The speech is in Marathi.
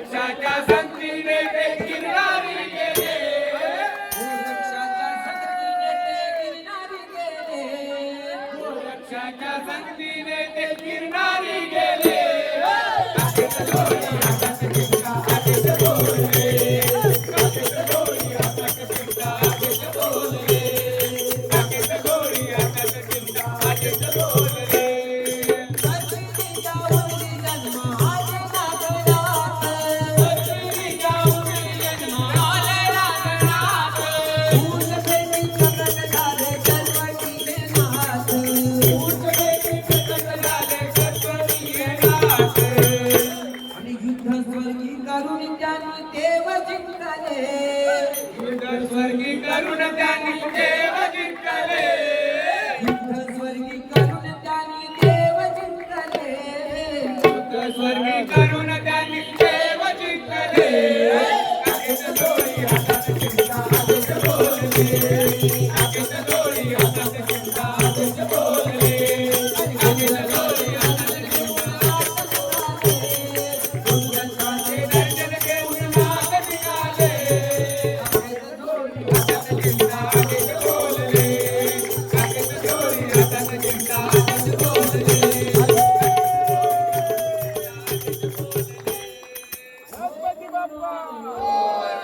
गोरक्षाच्या संगतीने ते गिरणारी गेले गोरक्षाच्या संगतीने ते गिरणारी गेले गोरक्षाच्या संगतीने ते गिरणारी गेले स्वर्गी करून त्यांनी देव जिंकले स्वर्गी करून त्यांनी देव जिंकले स्वर्गी करून त्यांनी देव जिंकले काकेत डोळी हातात चिमटा आदेश बोलले काकेत डोळी हातात चिमटा आदेश बोलले काकेत डोळी हातात चिमटा दुर्गंधाचे दर्शन घेऊन माग निघाले काकेत डोळी हातात चिमटा आदेश बोलले काकेत डोळी हातात चिमटा आदेश बोलले गणपती बाप्पा